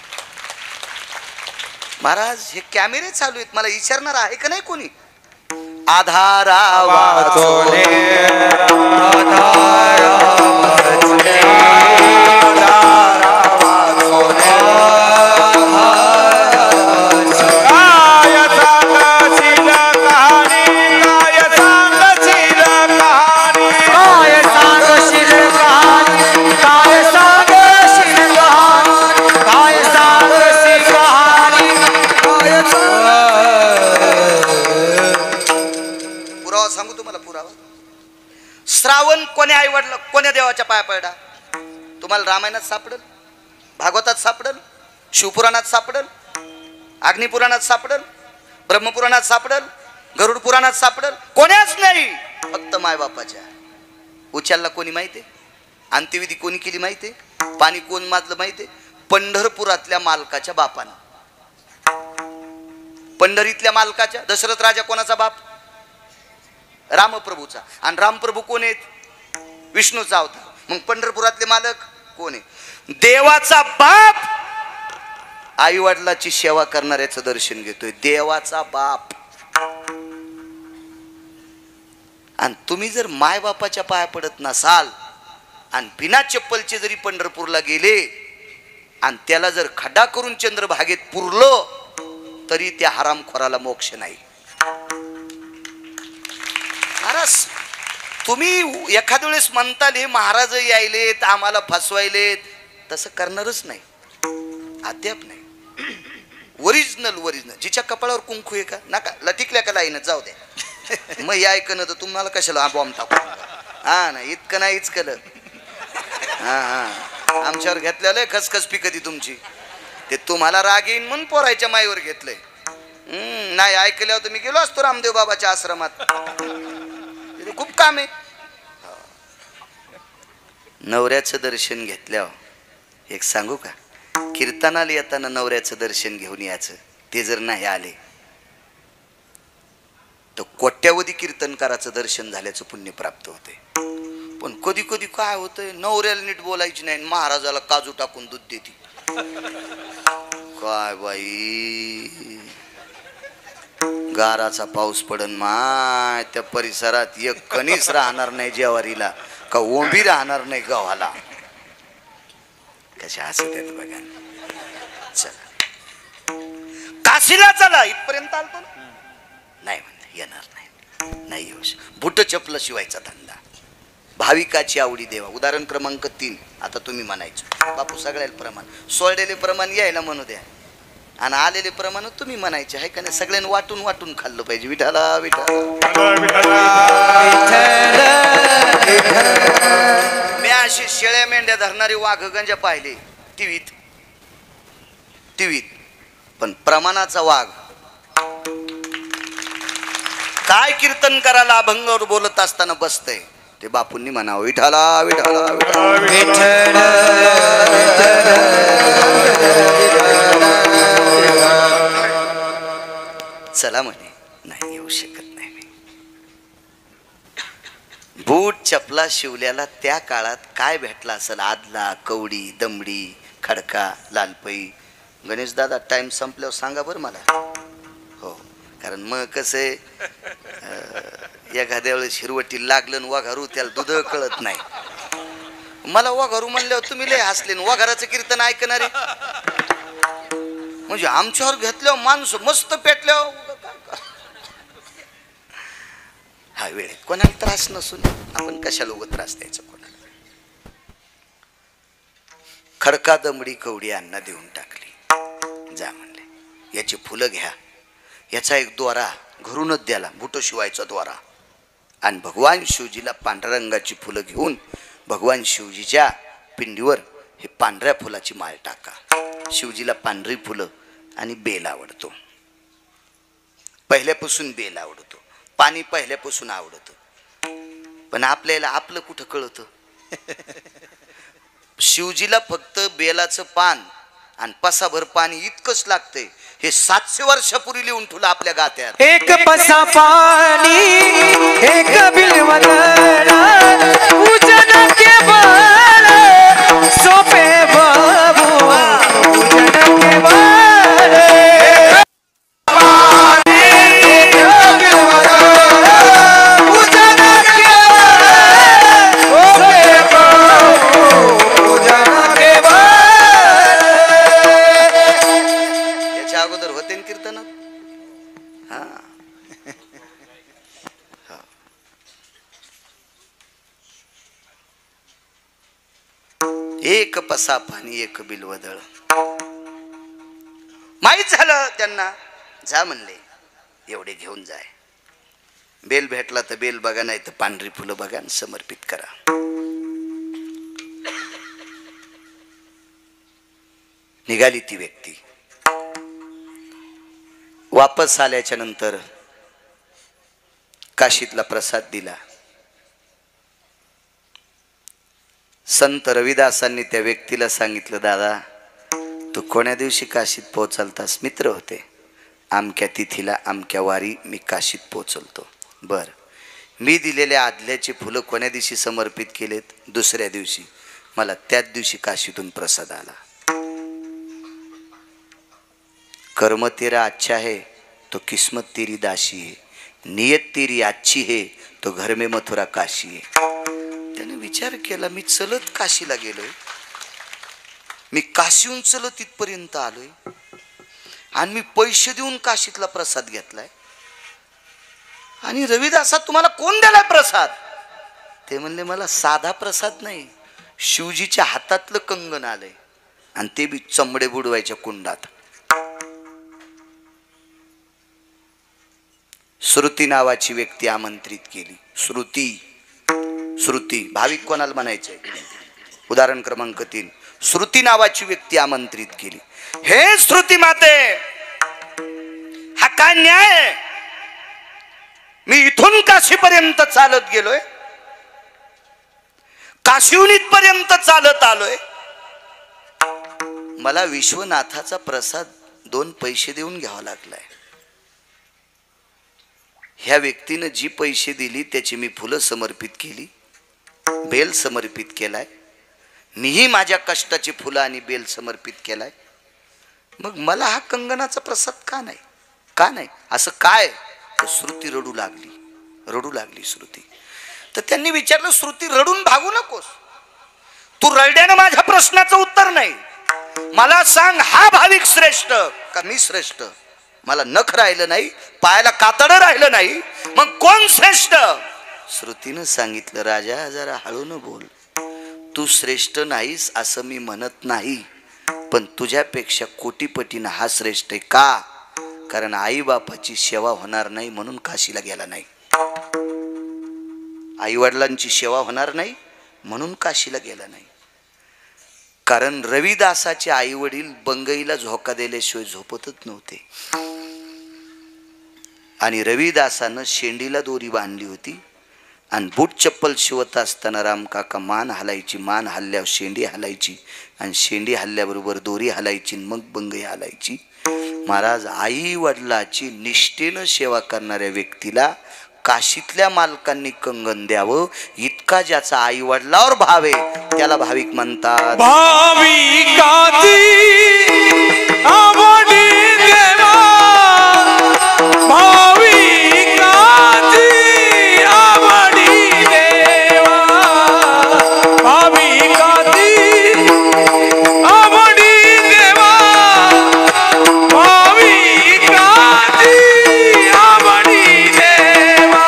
महाराज हे कॅमेरे चालू आहेत, मला विचारणार आहे का नाही कोणी? आधारा वाचोने, आधारा वाचोने, आधारा वाचोने. काय सांगशील कहाणी, काय सांगशील कहाणी, काय सांगशील कहाणी, काय सांगशील कहाणी, काय सांगशील कहाणी, काय पुरावा सांगू तुम्हाला, पुरावा. श्रावण कोण्या आई वडला कोण्या देवाच्या पाया पडला? तुम्हाला रामायणात सापडल, भागवतात सापडल, शिवपुराणात सापडल, अग्निपुराणात सापडल, ब्रह्मपुराणात सापडल, गरुड पुराणात सापडल. कोण्याच नाही, फक्त मायबापाच्या. उचलला कोणी माहिती? अंत्यविधी कोणी केली माहितीये? पाणी कोण माजलं माहितीये? पंढरपुरातल्या मालकाच्या बापानं. पंढरीतल्या मालकाच्या. दशरथ राजा कोणाचा बाप? रामप्रभूचा. आणि रामप्रभू कोण आहेत? विष्णूचा अवतार. मग पंढरपुरातले मालक कोण आहे? देवाचा बाप आई वडिलाची सेवा करणाऱ्याचं दर्शन घेतोय. देवाचा बाप. आणि तुम्ही जर माय बापाच्या पाया पडत नसाल आणि बिना चप्पलचे जरी पंढरपूरला गेले आणि त्याला जर खड्डा करून चंद्रभागेत पुरलो तरी त्या हरामखोराला मोक्ष नाही. अरस तुम्ही एखाद्या वेळेस म्हणताल हे महाराज यायलेत आम्हाला फसवायलेत, तसं करणारच नाही. अद्याप नाही. Original original. जिच्या कपाळावर कुंकू आहे का नका लटिकल्या का लाईन जाऊ द्या. मग या ऐकणं तर तुम्हाला कशाला बॉम्ब टाकू. हा ना इतकं नाहीच केलं. हा हा आमच्यावर घेतलेलं खसखस पी कधी तुमची ते तुम्हाला राग येईन म्हणून पोरायच्या माईवर घेतलंय. नाही ऐकल्यावर तर मी गेलो असतो रामदेव बाबाच्या आश्रमात. खूप काम आहे. नवऱ्याचं दर्शन घेतल्यावर एक सांगू का? कीर्तनाला येताना नवऱ्याचं दर्शन घेऊन यायचं. ते जर नाही आले तर कोट्यावधी कीर्तनकाराचं दर्शन झाल्याचं पुण्य प्राप्त होते. पण कधी कधी काय होतंय नवऱ्याला नीट बोलायची नाही, महाराजाला काजू टाकून दूध देते. काय बाई गाराचा पाऊस पडन माय त्या परिसरात एक कणीस राहणार नाही जेवारीला का ओंबी राहणार नाही गव्हाला. कशा हसत आहेत बघा. चला काशीला चला इथपर्यंत आलतो ना. नाही म्हणते येणार नाही. नाही येऊ बुट चपल शिवायचा धंदा. भाविकाची आवडी देवा. उदाहरण क्रमांक 3. आता तुम्ही म्हणायचं बापू सगळ्याला प्रमाण सोडलेले प्रमाण यायला म्हणू द्या आणि आलेले प्रमाण तुम्ही म्हणायचे आहे का नाही. सगळ्यांनी वाटून वाटून खाल्लं पाहिजे. विठाला विठाला. मी अशी शेळ्या मेंढ्या धरणारी वाघ गंजा पाहिले टीव्हीत. पण प्रमाणाचा वाघ काय कीर्तन करायला अभंगावर बोलत असताना बसतय ते बापूंनी म्हणावं विठाला विठाला विठाला. चला म्हणे नाही येऊ शकत नाही. बूट चपला शिवल्याला त्या काळात काय भेटला असेल? आदला, कवडी, दमडी, खडका, लालपई. गणेश दादा टाइम संपल्यावर सांगा बरं मला. हो कारण मग कसं आहे एखाद्या वेळेस हिरवटी लागलं वाघारू त्याला दुध कळत नाही. मला वाघारू म्हणल्यावर तुम्ही लय हसले. वाघाराचं कीर्तन ऐकणारे म्हणजे आमच्यावर घेतल्यावर माणूस मस्त पेटल्यावर. हा वेळेत कोणाला त्रास नसून आपण कशाला उगत त्रास द्यायचा कोणाला. खडका दमडी कवडी अण्णा देऊन टाकली. जा म्हणले याची फुलं घ्या. याचा एक द्वारा घरूनच द्याला बुट शिवायचा द्वारा. आणि भगवान शिवजीला पांढऱ्या रंगाची फुलं घेऊन भगवान शिवजीच्या पिंडीवर हे पांढऱ्या फुलाची माळ टाका. शिवजीला पांढरी फुलं आणि बेल आवडतो. पहिल्यापासून बेल आवडतो. पाणी पहिल्यापासून आवडतं. पण आपल्याला आपलं कुठं कळतं. शिवजीला फक्त बेलाचं पान आणि पसाभर पाणी इतकंच लागतंय. हे 700 वर्षापूर्वी लिहून ठेवलं आपल्या गात्यात. एक पसा पाणी एक बिलवदना पूजन केवळ सोपे बाबू पूजन केवळ. अगोदर होते कीर्तनात. हा एक पसा पाणी एक बिलवदळ. माहीत झालं त्यांना. जा म्हणले एवढे घेऊन जाय. बेल भेटला तर बेल बघा नाही तर पांढरी फुलं बघा आणि समर्पित करा. निघाली ती व्यक्ती. वापस आल्याच्या नंतर काशीतला प्रसाद दिला. संत रविदासांनी त्या व्यक्तीला सांगितलं, दादा तू कोण्या दिवशी काशीत पोहोचलतास? मित्र होते. अमक्या तिथीला अमक्या वारी मी काशीत पोहोचलतो. बर, मी दिलेल्या आदल्याचे फुलं कोण्या दिवशी समर्पित केलेत? दुसऱ्या दिवशी. मला त्याच दिवशी काशीतून प्रसाद आला. कर्म तेरा अच्छा है तो किस्मत तेरी दासी है, नियत तेरी अच्छी है तो घर में मथुरा काशी है. त्याने विचार केला, मी चलत काशीला गेलोय, मी काशीहून चलत इथपर्यंत आलोय आणि मी पैसे देऊन काशीतला प्रसाद घेतलाय. आणि रविदासा तुम्हाला कोण द्यालाय प्रसाद? ते म्हणले, मला साधा प्रसाद नाही, शिवजीच्या हातातलं कंगन आलंय आणि ते बी चमडे बुडवायच्या कुंडात. श्रुती नावाची व्यक्ती आमंत्रित केली. श्रुती भाविक कोणाला म्हणायचंय? उदाहरण क्रमांक 3. श्रुती नावाची व्यक्ती आमंत्रित केली. हे श्रुती माते, हा काय न्याय आहे? मी इथून काशीपर्यंत चालत गेलोय, काशीहून इथपर्यंत चालत आलोय, मला विश्वनाथाचा प्रसाद 2 पैसे देऊन घ्यावा लागलाय. ह्या व्यक्तीनं जी पैसे दिली त्याची मी फुलं समर्पित केली, बेल समर्पित केलाय. मीही माझ्या कष्टाची फुलं आणि बेल समर्पित केलाय. मग मला हा कंगनाचा प्रसाद का नाही? का नाही असं काय? तर श्रुती रडू लागली श्रुती. तर त्यांनी विचारलं, श्रुती रडून भागू नकोस, तू रडल्यानं माझ्या प्रश्नाचं उत्तर नाही. मला सांग, हा भाविक श्रेष्ठ का मी श्रेष्ठ? मला नख राहिलं नाही, पायाला कातडं राहिलं नाही, मग कोण श्रेष्ठ? श्रुतीनं सांगितलं, राजा जरा हळून बोल, तू श्रेष्ठ नाहीस असं मी म्हणत नाही, पण तुझ्यापेक्षा कोटीपटीनं हा श्रेष्ठ आहे. का? कारण आई बापाची सेवा होणार नाही म्हणून काशीला गेला नाही, आई वडिलांची सेवा होणार नाही म्हणून काशीला गेला नाही. कारण रविदासाचे आई वडील बंगईला झोका दिल्याशिवाय झोपतच नव्हते आणि रविदासानं शेंडीला दोरी बांधली होती आणि बूट चप्पल शिवत असताना रामकाका मान हलायची, मान हल्ल्यावर शेंडी हलायची आणि शेंडी हल्ल्याबरोबर दोरी हलायची, मग बंगई हलायची. महाराज, आई वडिलाची निष्ठेनं सेवा करणाऱ्या व्यक्तीला काशीतल्या मालकांनी कंगन द्यावं, इतका ज्याचा आई वडिलावर भाव आहे त्याला भाविक म्हणतात. भाविकाची आवडी देवा, भाविकाची आवडी देवा, भाविकाची आवडी देवा, भाविकाची आवडी देवा, भाविकाची आवडी देवा,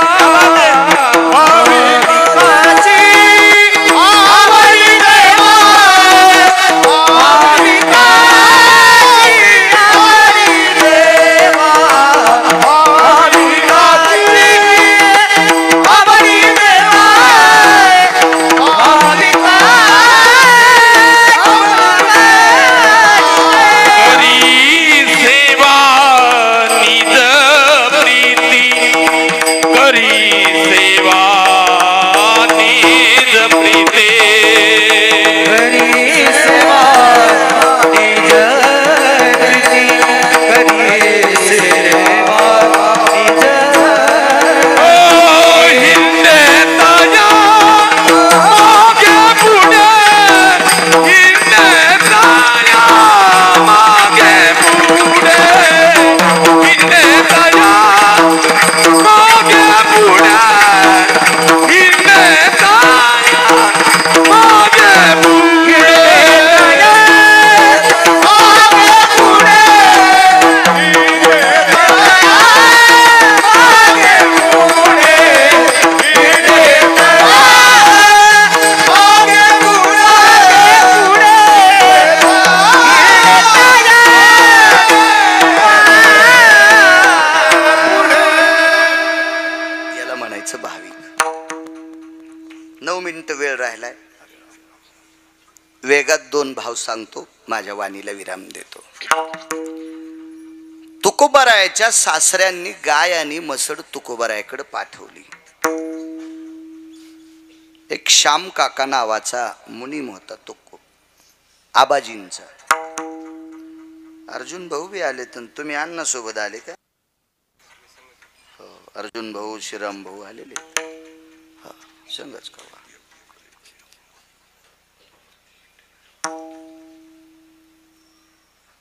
वेगात 2 भाव सांगतो, माझ्या वाणीला विराम देतो. तुकोबारायाच्या सासऱ्यांनी गाय आणि मसड तुकोबारायाकडे पाठवली. एक श्याम काका नावाचा मुनीम होता, तो आबाजींचा. अर्जुन भाऊ बी आले, तर तुम्ही अण्णा सोबत आले का? हो, अर्जुन भाऊ, श्रीराम भाऊ आलेले. हा, संगच कवा.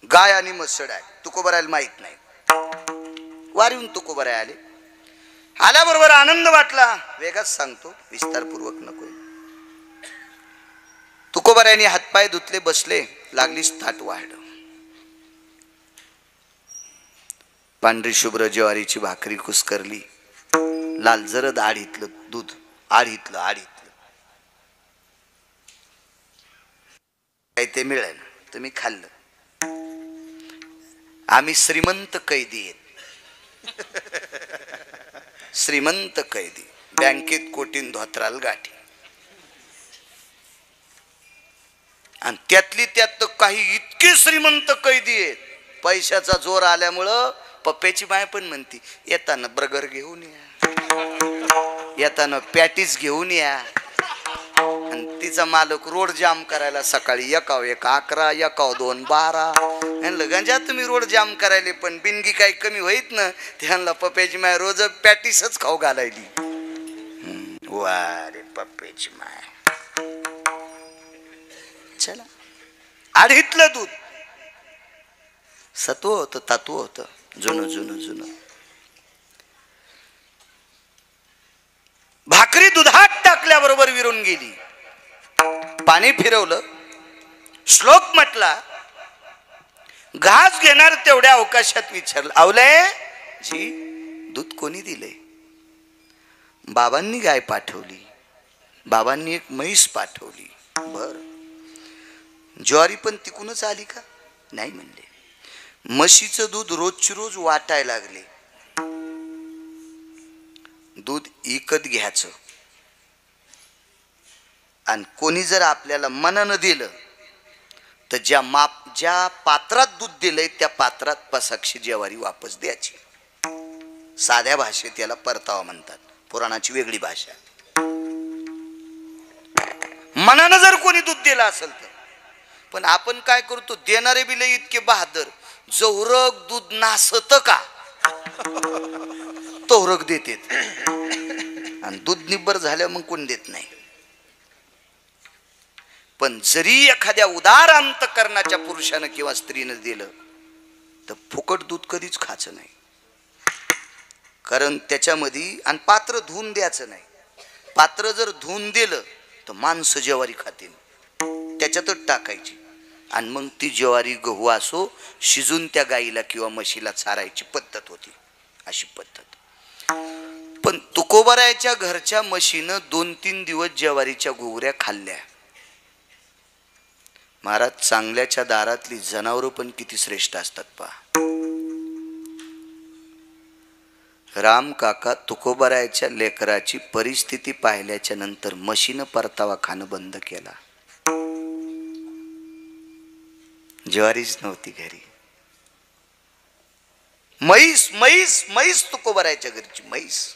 गाय आणि मसड आहे, तुकोबरायला माहित नाही. वारीहून तुकोबराय आले. आल्याबरोबर आनंद वाटला, वेगाच सांगतो, विस्तारपूर्वक नको. तुकोबरायांनी हातपाय धुतले, बसले, लागलीच ताट वाढ. पांढरी शुभ्र ज्वारीची भाकरी कुस्करली, लाल जरद आडीतलं दूध, आडीतलं काही ते मिळेल, तुम्ही खाल्लं. आम्ही श्रीमंत कैदी आहेत. श्रीमंत कैदी, बँकेत कोटीन धोत्राल गाठी. आणि त्यातली त्यात काही इतके श्रीमंत कैदी आहेत, पैशाचा जोर आल्यामुळं पप्प्याची माय पण म्हणती, येताना बर्गर घेऊन या, येताना पॅटीस घेऊन या. आणि तिचा मालक रोड जाम करायला सकाळी 1:11, 1:12. गंजा तुम्ही रोड जाम करायले, पण बिनगी काही कमी होईत ना. त्यांना पप्प्याची माय रोज पॅटीसच खाऊ घालायली. वारे पप्प्याची माय. चला, आडीतलं दूध सत्व होतं, तत्व होतं, जुनं. भाकरी दुधात टाकल्याबरोबर विरून गेली. पाणी फिरवलं, श्लोक म्हटला. घास घेणार तेवढ्या अवकाशात विचारलं, आवले जी दूध कोणी दिले? बाबांनी गाय पाठवली, बाबांनी एक म्हैस पाठवली. बर, ज्वारी पण तिकूनच आली का? नाही म्हणले. म्हशीचं दूध रोजची रोज वाटायला लागले. दूध विकत घ्यायचं, आणि कोणी जर आपल्याला मनानं दिलं तर ज्या पात्रात दूध दिलंय त्या पात्रात पसाक्षी ज्वारी वापस द्यायची. साध्या भाषेत त्याला परतावा म्हणतात, पुराणाची वेगळी भाषा. मनानं जर कोणी दूध दिलं असेल तर. पण आपण काय करतो, देणारे बी लय इतके बहादर, जवरक दूध नासत का तोरक देतेत, आणि दूध निब्बर झाल्या मग कोण देत नाही. पण जरी एखाद्या उदार अंतकरणाच्या पुरुषानं किंवा स्त्रीनं दिलं तर फुकट दूध कधीच खायचं नाही. कारण त्याच्यामध्ये, आणि पात्र धुवून द्यायचं नाही. पात्र जर धुवून दिलं तर माणसं ज्वारी खातील, त्याच्यातच टाकायची, आणि मग ती ज्वारी गहू असो शिजून त्या गाईला किंवा म्हशीला चारायची पद्धत होती. अशी पद्धत. पण तुकोबरायच्या घरच्या म्हशीनं 2-3 दिवस ज्वारीच्या घुगऱ्या खाल्ल्या. महाराज, चांगल्याच्या दारातली जनावरं पण किती श्रेष्ठ असतात पहा. राम काका तुकोबरायच्या लेकराची परिस्थिती पाहिल्याच्या नंतर म्हशीनं परतावा खाणं बंद केला. ज्वारीच नव्हती घरी. म्हैस तुकोबरायच्या घरची म्हैस.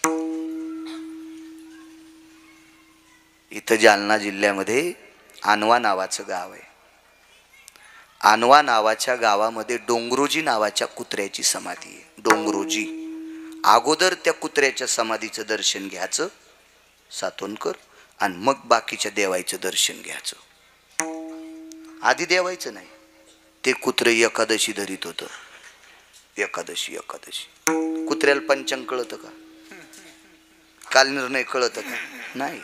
इथं जालना जिल्ह्यामध्ये आणवा नावाचं गाव आहे. आणवा नावाच्या गावामध्ये डोंगरोजी नावाच्या कुत्र्याची समाधी आहे. डोंगरोजी. अगोदर त्या कुत्र्याच्या समाधीचं दर्शन घ्यायचं सातोनकर, आणि मग बाकीच्या देवाचं दर्शन घ्यायचं. आधी देवायचं नाही. ते कुत्रे एकादशी धरीत होतं. एकादशी कुत्र्याला पंचांग कळतं का? काल निर्णय कळतं का? नाही.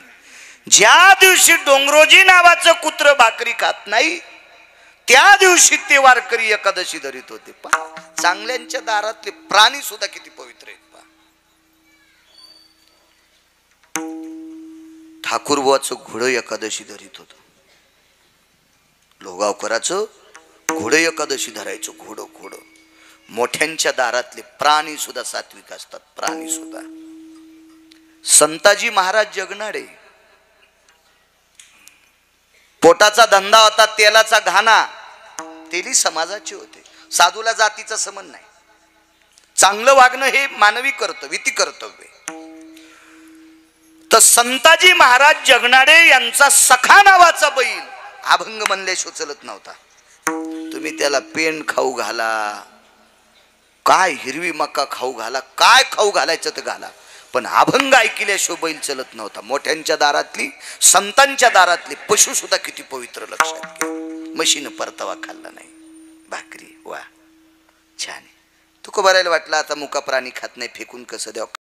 ज्या दिवशी डोंगरोजी नावाचं कुत्र भाकरी खात नाही त्या दिवशी ते वारकरी एकादशी धरीत होते. चांगल्यांच्या दारातले प्राणी सुद्धा किती पवित्र आहेत. ठाकूरबुवाचं घोडं एकादशी धरीत होतं. लोगावकराचं घोडं एकादशी धरायचं. घोडं. मोठ्यांच्या दारातले प्राणी सुद्धा सात्विक असतात. प्राणी सुद्धा. संताजी महाराज जगनाडे, पोटाचा धंदा होता, तेलाचा घाणा. तेली समाजाचे होते. साधूला जातीचा संबंध नाही. चांगलं वागणं हे मानवी कर्तव्य, विधी कर्तव्य. तर संताजी महाराज जगनाडे यांचा सखा नावाचा बैल अभंग म्हणल्याशिवाय चलत नव्हता. तुम्ही त्याला पेंड खाऊ घाला, काय हिरवी मका खाऊ घाला, काय खाऊ घालायचं तर घाला, पण अभंग ऐकल्याशिवाय बैल चलत नव्हता. मोठ्यांच्या दारातली, संतांच्या दारातली पशु सुद्धा किती पवित्र लक्षात घ्या. म्हशीनं परतवा खाल्ला नाही, भाकरी वा छान. तुकोबारायला वाटलं आता मुका प्राणी खात नाही, फेकून कसं द्यावं.